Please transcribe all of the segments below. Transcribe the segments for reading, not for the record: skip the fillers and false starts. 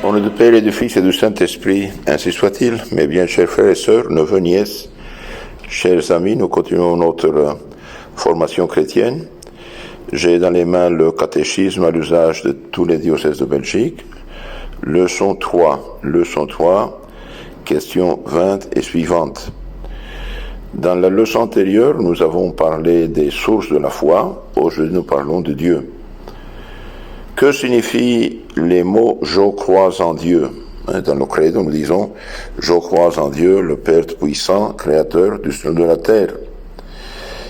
Au nom du Père et du Fils et du Saint-Esprit, ainsi soit-il. Mes bien chers frères et sœurs, neveux, nièces, chers amis, nous continuons notre formation chrétienne. J'ai dans les mains le catéchisme à l'usage de tous les diocèses de Belgique. Leçon 3, question 20 et suivante. Dans la leçon antérieure, nous avons parlé des sources de la foi. Aujourd'hui, nous parlons de Dieu. Que signifient les mots « je crois en Dieu » ? Dans le credo, nous disons « je crois en Dieu, le Père puissant, créateur du ciel et de la terre ».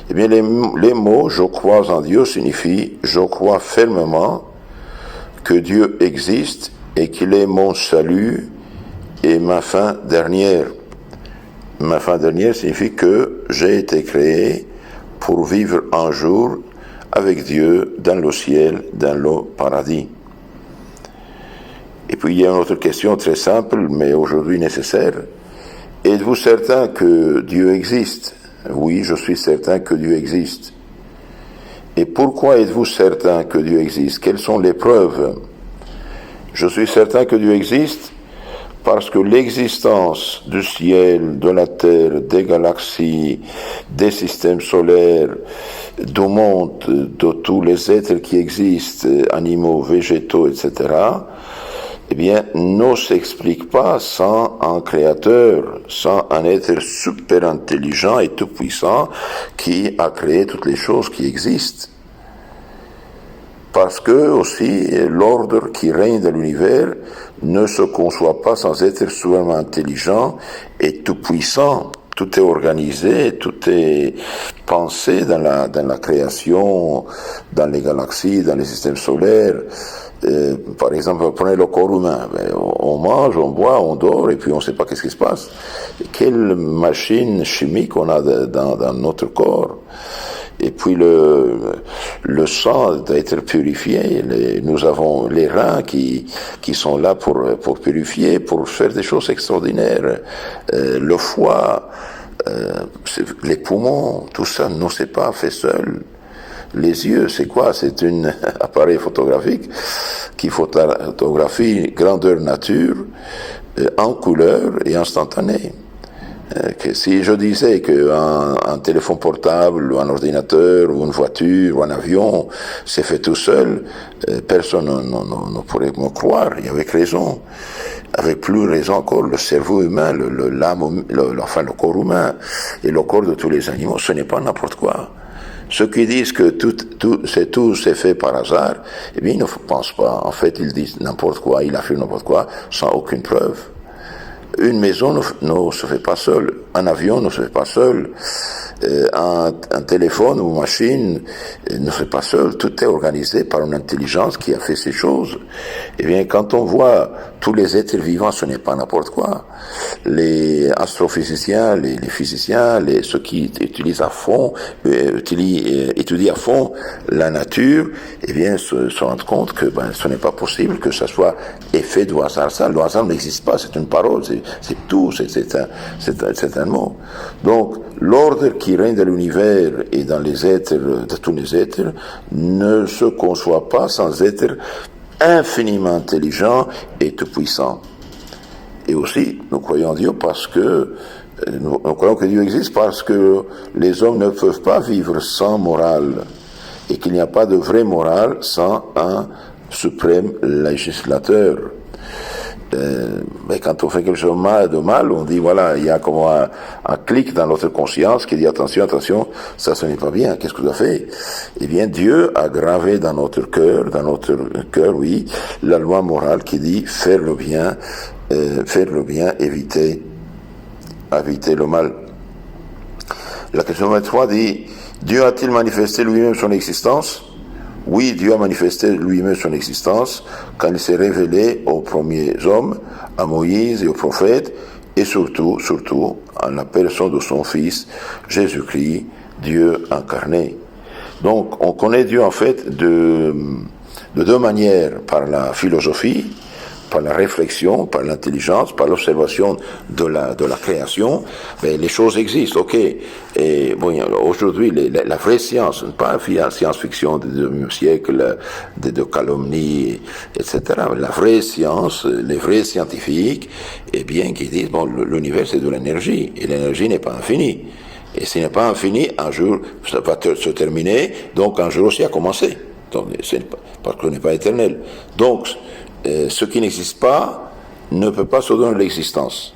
Eh bien, les mots « je crois en Dieu » signifient « je crois fermement que Dieu existe et qu'il est mon salut et ma fin dernière ». Ma fin dernière signifie que j'ai été créé pour vivre un jour avec Dieu dans le ciel, dans le paradis. Et puis il y a une autre question très simple, mais aujourd'hui nécessaire. Êtes-vous certain que Dieu existe ? Oui, je suis certain que Dieu existe. Et pourquoi êtes-vous certain que Dieu existe ? Quelles sont les preuves ? Je suis certain que Dieu existe parce que l'existence du ciel, de la terre, des galaxies, des systèmes solaires, du monde, de tous les êtres qui existent, animaux, végétaux, etc., eh bien, ne s'explique pas sans un créateur, sans un être super intelligent et tout puissant qui a créé toutes les choses qui existent. Parce que aussi l'ordre qui règne dans l'univers ne se conçoit pas sans être suffisamment intelligent et tout puissant. Tout est organisé, tout est pensé dans la création, dans les galaxies, dans les systèmes solaires. Par exemple, prenez le corps humain. On mange, on boit, on dort, et puis on ne sait pas qu'est-ce qui se passe. Quelle machine chimique on a dans notre corps. Et puis le sang doit être purifié. Nous avons les reins qui sont là pour purifier, pour faire des choses extraordinaires. Le foie, les poumons, tout ça ne s'est pas fait seul. Les yeux, c'est quoi ? C'est un appareil photographique qui photographie grandeur nature en couleur et instantanée. Que si je disais qu'un téléphone portable, ou un ordinateur, ou une voiture, ou un avion s'est fait tout seul, personne ne pourrait me croire, et avec raison. Avec plus raison encore, le cerveau humain, l'âme, le corps humain, et le corps de tous les animaux, ce n'est pas n'importe quoi. Ceux qui disent que tout s'est fait par hasard, eh bien, ils ne pensent pas. En fait, ils disent n'importe quoi, ils affirment n'importe quoi, sans aucune preuve. Une maison ne se fait pas seule, un avion ne se fait pas seul, un téléphone ou une machine ne se fait pas seul, tout est organisé par une intelligence qui a fait ces choses. Eh bien, quand on voit tous les êtres vivants, ce n'est pas n'importe quoi. Les astrophysiciens, les physiciens, ceux qui utilisent à fond, étudient à fond la nature, eh bien, se rendent compte que ce n'est pas possible que ça soit effet du hasard. Ça, le hasard n'existe pas, c'est une parole, c'est tout, c'est un mot. Donc, l'ordre qui règne dans l'univers et dans les êtres, de tous les êtres, ne se conçoit pas sans être infiniment intelligent et tout puissant. Et aussi, nous croyons en Dieu parce que nous croyons que Dieu existe parce que les hommes ne peuvent pas vivre sans morale et qu'il n'y a pas de vraie morale sans un suprême législateur. Mais quand on fait quelque chose de mal, on dit voilà, il y a comme un clic dans notre conscience qui dit attention, ça ce n'est pas bien, qu'est-ce que vous avez fait ? Eh bien, Dieu a gravé dans notre cœur, oui, la loi morale qui dit faire le bien, éviter le mal. La question numéro 3 dit, Dieu a-t-il manifesté lui-même son existence ? Oui, Dieu a manifesté lui-même son existence quand il s'est révélé aux premiers hommes, à Moïse et aux prophètes, et surtout, en la personne de son Fils, Jésus-Christ, Dieu incarné. Donc, on connaît Dieu en fait de deux manières, par la philosophie, par la réflexion, par l'intelligence, par l'observation de la création, mais les choses existent, ok. Et bon, aujourd'hui, la vraie science, pas la science-fiction du 19e siècle, de calomnie, etc. La vraie science, les vrais scientifiques, eh bien, qui disent, bon, l'univers c'est de l'énergie, et l'énergie n'est pas infinie. Et s'il n'est pas infini, un jour, ça va se terminer, donc un jour aussi a commencé. Donc, parce qu'on n'est pas éternel. Donc, ce qui n'existe pas ne peut pas se donner l'existence.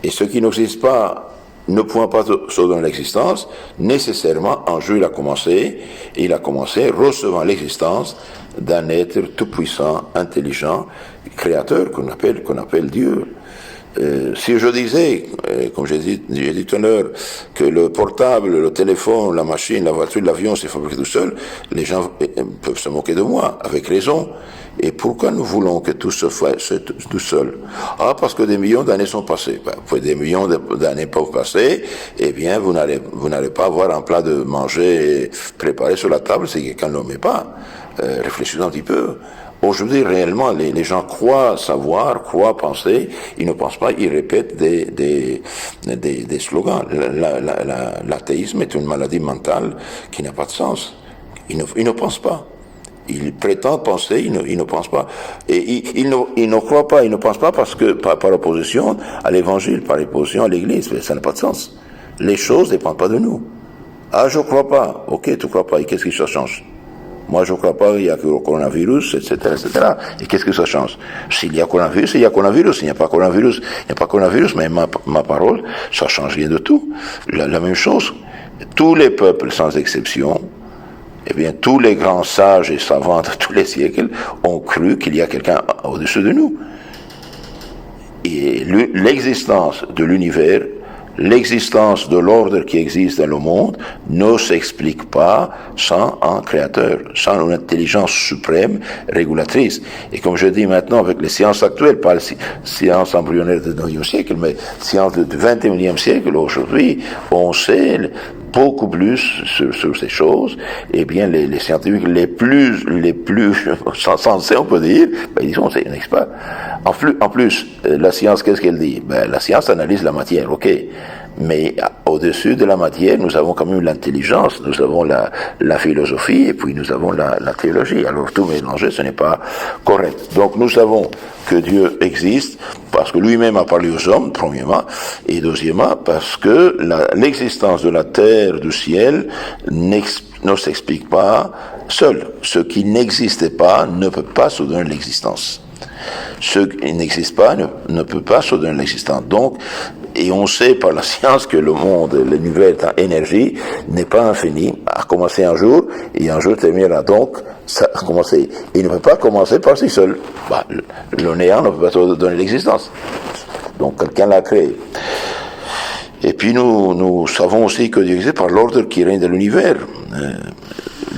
Et ce qui n'existe pas ne pouvant pas se donner l'existence, nécessairement, un jour il a commencé, et il a commencé recevant l'existence d'un être tout-puissant, intelligent, créateur, qu'on appelle Dieu. Si je disais, comme j'ai dit tout à l'heure, que le portable, le téléphone, la machine, la voiture, l'avion, c'est fabriqué tout seul, les gens peuvent se moquer de moi, avec raison. Et pourquoi nous voulons que tout se fasse tout seul? Ah, parce que des millions d'années sont passées. Ben, des millions d'années peuvent passer, eh bien, vous n'allez pas avoir un plat de manger préparé sur la table si quelqu'un ne le met pas. Réfléchissez un petit peu. Aujourd'hui, réellement, les gens croient savoir, croient penser, ils ne pensent pas, ils répètent des slogans. L'athéisme est une maladie mentale qui n'a pas de sens. Ils ne pensent pas. Ils prétendent penser, ils ne pensent pas. Et ils ne croient pas, ils ne pensent pas parce que, par opposition à l'évangile, par opposition à l'église, ça n'a pas de sens. Les choses ne dépendent pas de nous. Ah, je ne crois pas. Ok, tu ne crois pas. Et qu'est-ce qui ça change? Moi, je ne crois pas qu'il y a que le coronavirus, etc., etc. Et qu'est-ce que ça change? S'il y a coronavirus, il y a coronavirus. S'il n'y a pas coronavirus, il n'y a pas coronavirus. Mais ma parole, ça change rien de tout. La même chose. Tous les peuples, sans exception, eh bien, tous les grands sages et savants de tous les siècles ont cru qu'il y a quelqu'un au-dessus de nous. Et l'existence de l'univers, l'existence de l'ordre qui existe dans le monde ne s'explique pas sans un créateur, sans une intelligence suprême régulatrice. Et comme je dis maintenant avec les sciences actuelles, pas les sciences embryonnaires du 9e siècle, mais sciences du 21e siècle, aujourd'hui, on sait beaucoup plus sur ces choses. Eh bien, les scientifiques les plus sensés, on peut dire, ben, ils sont, n'est-ce pas? En plus, la science, qu'est-ce qu'elle dit? Ben, la science analyse la matière, ok. Mais au-dessus de la matière, nous avons quand même l'intelligence, nous avons la philosophie, et puis nous avons la théologie. Alors tout mélanger, ce n'est pas correct. Donc nous savons que Dieu existe, parce que lui-même a parlé aux hommes, premièrement, et deuxièmement, parce que l'existence de la terre, du ciel, ne s'explique pas seul. Ce qui n'existait pas ne peut pas se donner l'existence. Ce qui n'existe pas ne peut pas se donner l'existence. Donc, et on sait par la science que le monde, l'univers en énergie, n'est pas infini, a commencé un jour, et un jour terminera. Donc, ça a commencé. Il ne peut pas commencer par si seul. Bah, le néant ne peut pas se donner l'existence. Donc, quelqu'un l'a créé. Et puis, nous savons aussi que Dieu existe par l'ordre qui règne de l'univers.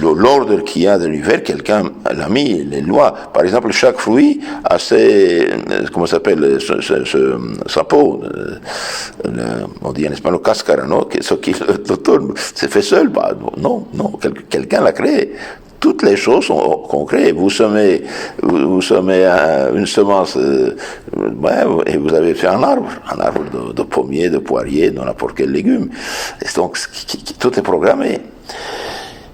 L'ordre qu'il y a de l'univers, quelqu'un l'a mis, les lois. Par exemple, chaque fruit a ses, comment ça s'appelle, sa peau, on dit en espagnol cascara, non? Ce qui le tourne, c'est fait seul, bah, non, quelqu'un l'a créé. Toutes les choses sont concrètes. Vous semez une semence, et vous avez fait un arbre de pommier, de poirier, de n'importe quel légume. Et donc, tout est programmé.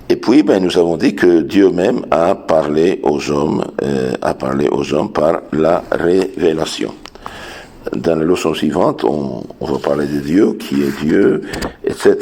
Et puis, nous avons dit que Dieu même a parlé aux hommes par la révélation. Dans la leçon suivante, on va parler de Dieu, qui est Dieu, etc.